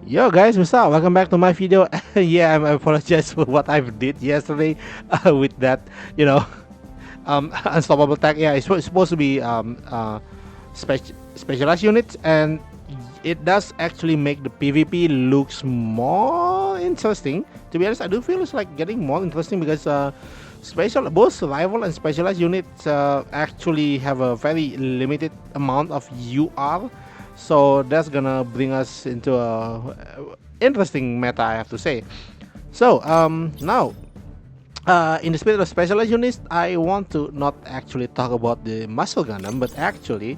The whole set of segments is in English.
Yo guys, what's up? Welcome back to my video. Yeah, I apologize for what I did yesterday with that, you know, unstoppable tag. Yeah, it's supposed to be specialized units, and it does actually make the PvP looks more interesting. To be honest, I do feel it's like getting more interesting because both survival and specialized units actually have a very limited amount of UR, so that's gonna bring us into a interesting meta, I have to say. So now, in the spirit of specialized units, I want to not actually talk about the Muscle Gundam, but actually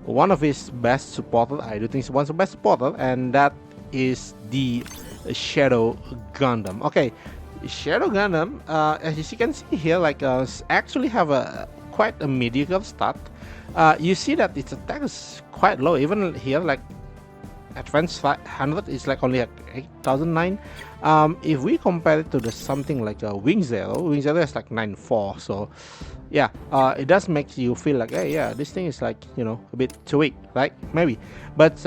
one of his best supporter. I do think he's one of the best supporter, and that is the Shadow Gundam. Okay, Shadow Gundam, as you can see here, like actually have a quite a mediocre start. You see that its attack is quite low, even here, like advanced 500 is like only like 8009. If we compare it to the something like a Wing Zero is like 94. So yeah, it does make you feel like, hey, yeah, this thing is like, you know, a bit too weak, right? Maybe, but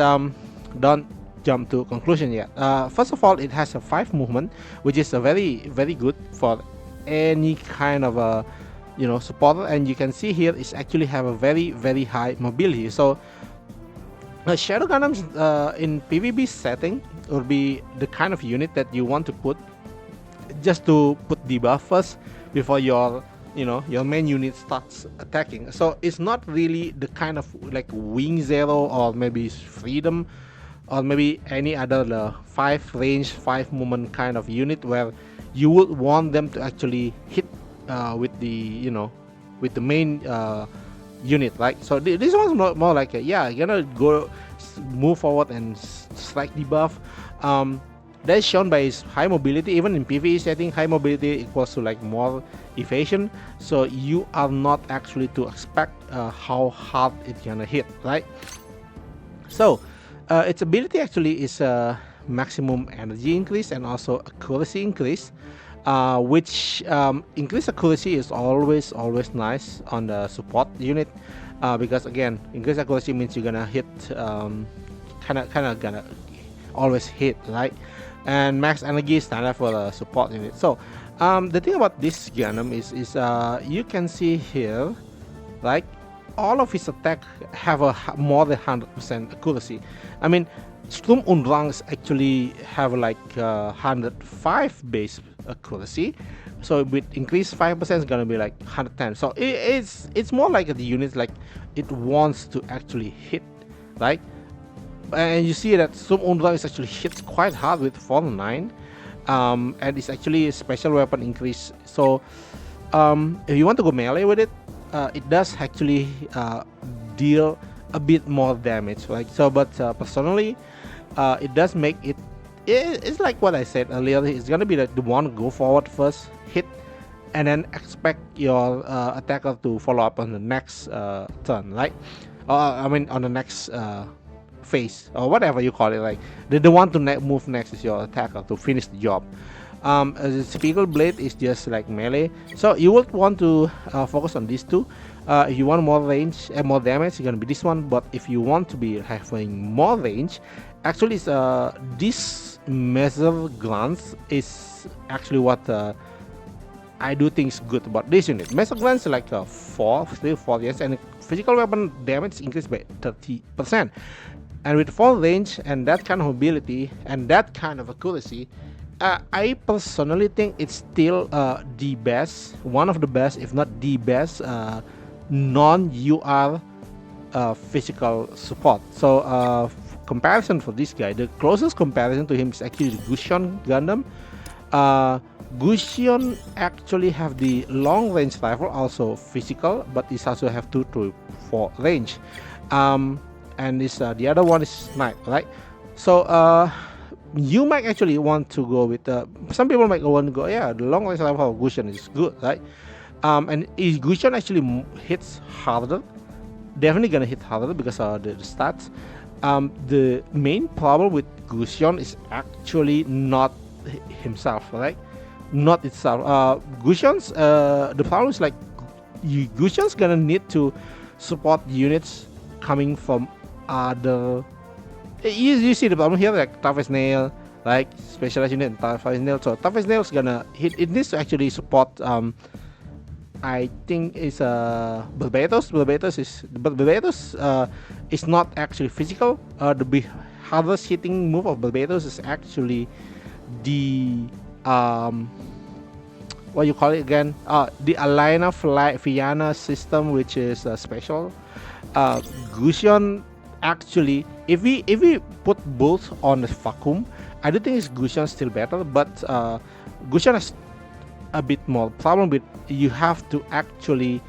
don't jump to conclusion yet. First of all, it has a 5 movement, which is a very good for any kind of a, you know, supporter. And you can see here it's actually have a very high mobility. So Shadow Gundams in PvP setting will be the kind of unit that you want to put just to put debuff first before your, you know, your main unit starts attacking. So it's not really the kind of like Wing Zero or maybe Freedom or maybe any other 5 range 5 movement kind of unit where you would want them to actually hit with the, you know, with the main unit, right? So this one's more like a, yeah, you're gonna go move forward and strike debuff. That's shown by his high mobility. Even in PvE setting, high mobility equals to like more evasion, so you are not actually to expect how hard it's gonna hit, right? So its ability actually is a maximum energy increase and also accuracy increase, which increased accuracy is always nice on the support unit, because again, increased accuracy means you're gonna hit, kind of gonna always hit, right? And max energy is standard for the support unit. So the thing about this Gundam is you can see here, like all of his attack have a more than 100% accuracy. I mean, Sturm und Drang actually have like 105 base accuracy, so with increased 5% is gonna be like 110. So it's more like the unit like it wants to actually hit, right? And you see that Sturm und Drang is actually hits quite hard with 409, and it's actually a special weapon increase. So if you want to go melee with it, it does actually deal a bit more damage, right? So but personally, it does make it, it's like what I said earlier, it's gonna be like the one go forward first, hit, and then expect your attacker to follow up on the next turn, right? I mean on the next phase or whatever you call it. Like the one to move next is your attacker to finish the job. The Speaker Blade is just like melee, so you would want to focus on these two. If you want more range and more damage, it's gonna be this one. But if you want to be having more range, actually it's, this measure glance is actually what I do think is good about this unit. Measure glance is like 4 years, and physical weapon damage increased by 30%. And with 4 range and that kind of mobility and that kind of accuracy, I personally think it's still the best, one of the best, if not the best, non-UR physical support. So comparison for this guy, the closest comparison to him is actually the Gusion Gundam. Gusion actually have the long range rifle, also physical, but it also have 2 to 4 range. And this the other one is snipe, right? So you might actually want to go with some people might want to go, yeah, the long range rifle of Gusion is good, right? And if Gusion actually hits harder, definitely gonna hit harder because of the stats. The main problem with Gusion is actually not himself, right? Not itself. Gusion's the problem is like Gusion's gonna need to support units coming from other You see the problem here, like toughest nail, like specialized unit and toughest nail. So toughest nail is gonna hit. It needs to actually support. I think is Barbados. Barbados is not actually physical. The hardest hitting move of Barbados is actually the what you call it again? The Alina Fiana system, which is special. Gusion actually, if we put both on the vacuum, I do think it's Gusion still better, but Gusion has a bit more problem with you have to actually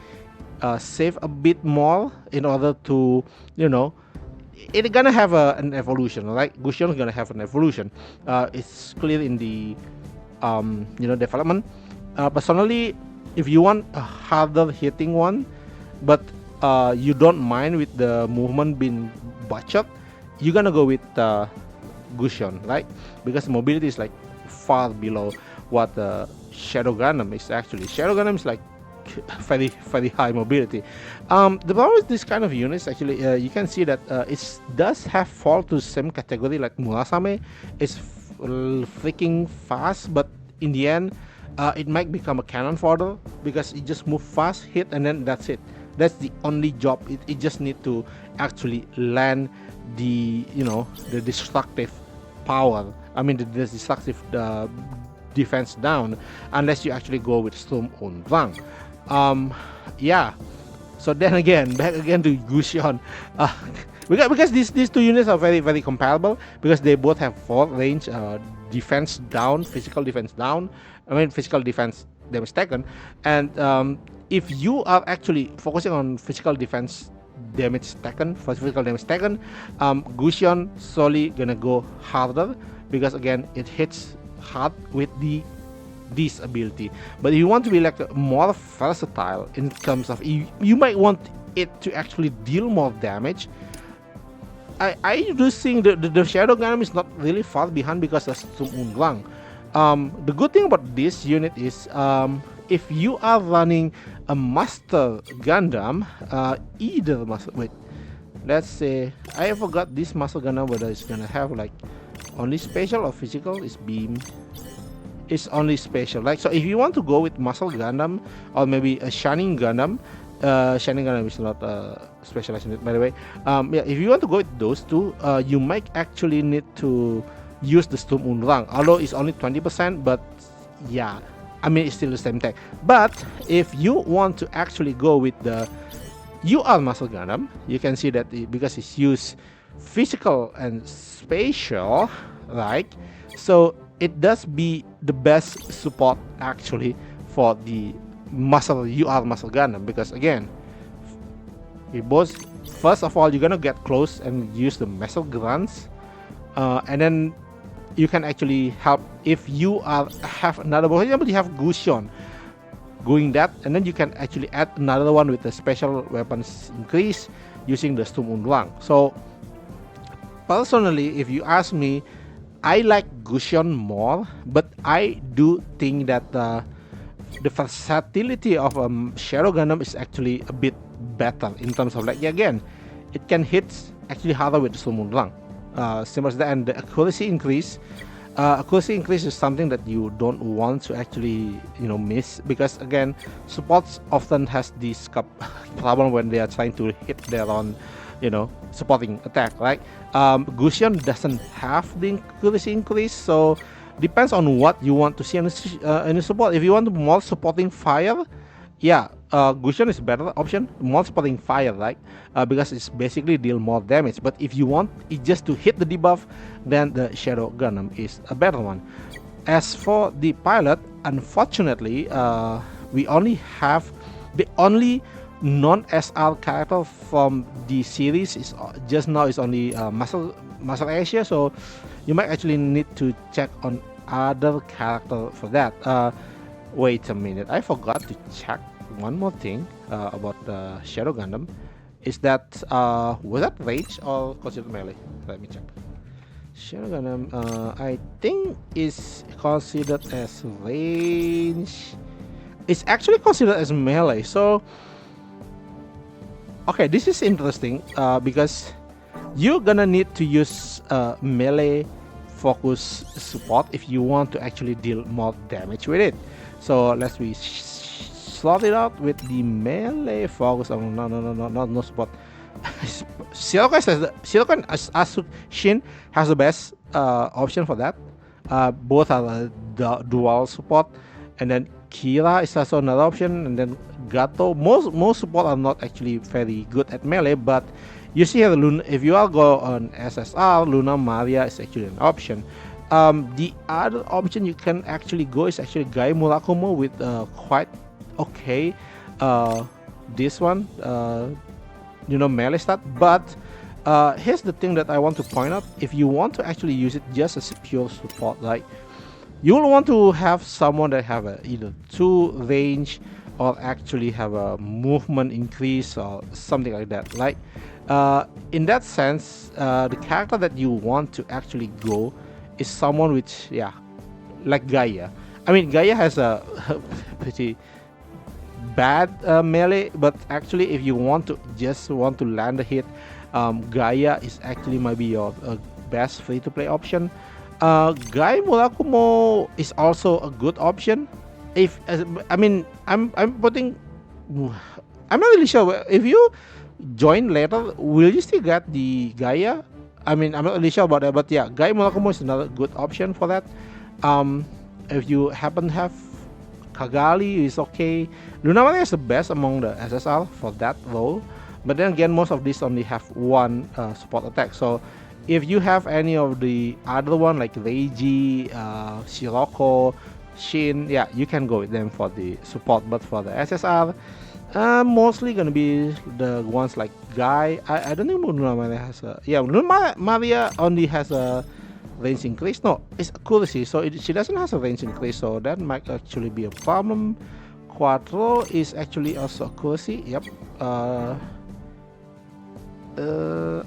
save a bit more in order to it's gonna have an evolution, right? Gusion is gonna have an evolution. It's clear in the development. Personally, if you want a harder hitting one, but you don't mind with the movement being butchered, you're gonna go with Gusion, right? Because mobility is like far below what Shadow Gundam is actually. Shadow Gundam is like very very high mobility. The problem with this kind of units actually, you can see that it does have fall to the same category like Murasame. It's freaking fast, but in the end, it might become a cannon fodder because it just move fast, hit, and then that's it. That's the only job. It just need to actually land the the destructive power. I mean the destructive defense down, unless you actually go with Storm on Wang. Yeah. So then again, back again to Gusion. Because these two units are very very comparable because they both have full range defense down, physical defense down. I mean physical defense damage taken, and if you are actually focusing on physical defense damage taken, Gusion slowly gonna go harder because again it hits hard with this ability. But if you want to be like more versatile in terms of you might want it to actually deal more damage. I do think the Shadow Gundam is not really far behind because of Sun Wang. The good thing about this unit is if you are running a Master Gundam, either Master, wait, let's say I forgot this Master Gundam whether it's gonna have like only special or physical. Is beam. It's only special. Like so, if you want to go with Muscle Gundam or maybe a Shining Gundam, Shining Gundam is not specialized unit by the way. Yeah, if you want to go with those two, you might actually need to use the Storm Unrang, although it's only 20%, but yeah, I mean it's still the same tech. But if you want to actually go with the UR Muscle Gundam, you can see that because it's used physical and spatial, right? So it does be the best support actually for the UR Muscle Gundam because again, we both first of all you're gonna get close and use the muscle grunts, and then you can actually help if you have another. For example, you have Gusion going that, and then you can actually add another one with the special weapons increase using the Storm Unrang. So personally, if you ask me, I like Gusion more, but I do think that the versatility of Shadow Gundam is actually a bit better in terms of like again, it can hit actually harder with the Storm Unrang. Similar as that, and the accuracy increase. Accuracy increase is something that you don't want to actually miss because again, supports often has this problem when they are trying to hit their own supporting attack, right? Gusion doesn't have the accuracy increase, so depends on what you want to see in the support. If you want more supporting fire, yeah, Gusion is a better option, more supporting fire, right? Because it's basically deal more damage. But if you want it just to hit the debuff, then the Shadow Gundam is a better one. As for the pilot, unfortunately, we only have the only non-SR character from the series is just now is only Muscle Asia, so you might actually need to check on other character for that. Wait a minute, I forgot to check one more thing about the Shadow Gundam. Is that was that range or considered melee? Let me check. Shadow Gundam, I think is considered as range. It's actually considered as melee. So okay, this is interesting because you're gonna need to use melee focus support if you want to actually deal more damage with it. So let's we slot it out with the melee focus. Oh, no support. Silicon Shin has the best option for that. Both are dual support, and then Kira is also another option, and then Gato. Most support are not actually very good at melee, but you see here, if you are go on SSR, Luna Maria is actually an option. The other option you can actually go is actually Gai Murakumo with quite okay this one melee stat. But here's the thing that I want to point out: if you want to actually use it just as a pure support, like you will want to have someone that have either 2 range or actually have a movement increase or something like that. Like in that sense, the character that you want to actually go is someone which, yeah, like Gaia. I mean, Gaia has a pretty bad melee, but actually, if you want to land a hit, Gaia is actually maybe your best free-to-play option. Gai Murakumo is also a good option. If I mean, I'm putting. I'm not really sure if you join later, will you still get the Gaia? I mean, I'm not really sure about that, but yeah, Gai Murakumo is another good option for that. If you happen to have Kagali, is okay. Luna Maria is the best among the SSR for that role, but then again, most of these only have one support attack. So if you have any of the other one like Reiji, Shiroko, Shin, yeah, you can go with them for the support. But for the SSR, mostly gonna be the ones like Guy. I don't think Luna Maria has a, yeah, Luna Maria only has a range increase. No, it's accuracy, so she doesn't have a range increase, so that might actually be a problem. Quattro is actually also accuracy. Yep.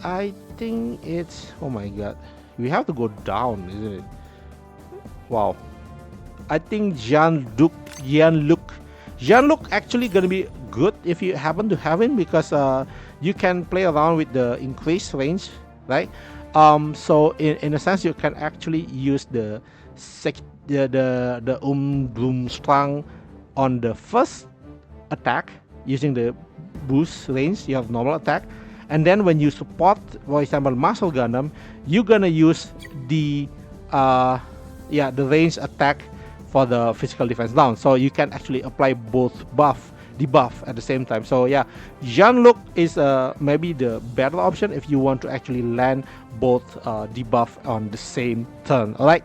I think it's, oh my god, we have to go down, isn't it? Wow. I think Jean-Luc actually gonna be good if you happen to have him, because you can play around with the increased range, right? So in a sense, you can actually use the Strang on the first attack using the boost range. You have normal attack, and then when you support, for example, Muscle Gundam, you're gonna use the the range attack for the physical defense down. So you can actually apply both debuff at the same time. So yeah, Jean-Luc is maybe the better option if you want to actually land both debuff on the same turn. Alright,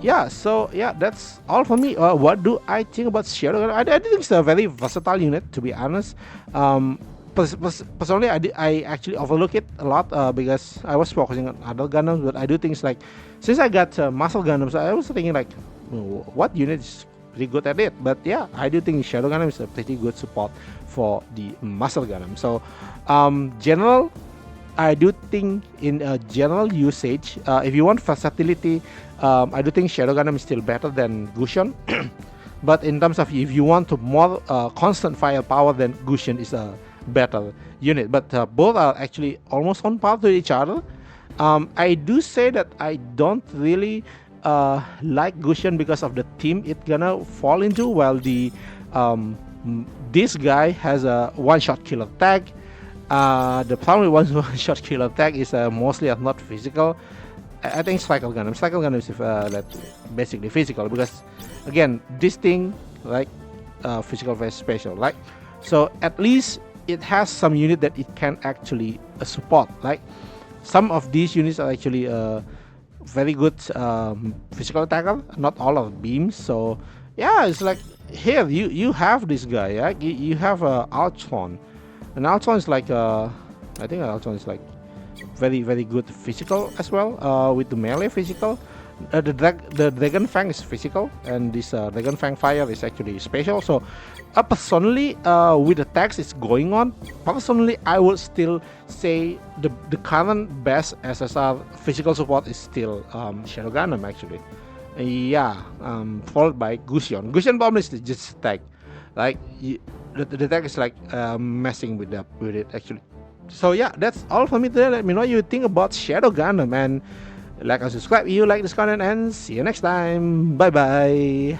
yeah, so yeah, that's all for me. What do I think about Shadow Gundam? I think it's a very versatile unit, to be honest. Personally, I actually overlook it a lot because I was focusing on other Gundams, but I do things like, since I got Muscle Gundams, I was thinking like, what unit is pretty good at it? But yeah, I do think Shadow Gundam is a pretty good support for the Muscle Gundam. So general, I do think in general usage, if you want versatility, I do think Shadow Gundam is still better than Gusion. But in terms of if you want to more constant firepower, then Gusion is a better unit. But both are actually almost on par to each other. I do say that I don't really like Gusion because of the team it gonna fall into, while the this guy has a one-shot kill attack. The problem with one-shot kill attack is mostly not physical. I think Cycle Gundam is that basically physical, because again, this thing like physical versus special, right? So at least it has some unit that it can actually support. Like some of these units are actually very good physical attacker, not all of beams. So yeah, it's like here you have this guy, yeah? You have Altron, and Altron is like I think Altron is like very good physical as well, with the melee physical. The Dragon Fang is physical, and this Dragon Fang Fire is actually special. So personally, with the tax it's going on, personally I would still say the current best SSR physical support is still Shadow Gundam actually. Followed by Gusion. Gusion problem is just attack. Like the attack is like messing with it actually. So yeah, that's all for me today. Let me know what you think about Shadow Gundam, and like and subscribe if you like this content, and see you next time. Bye bye.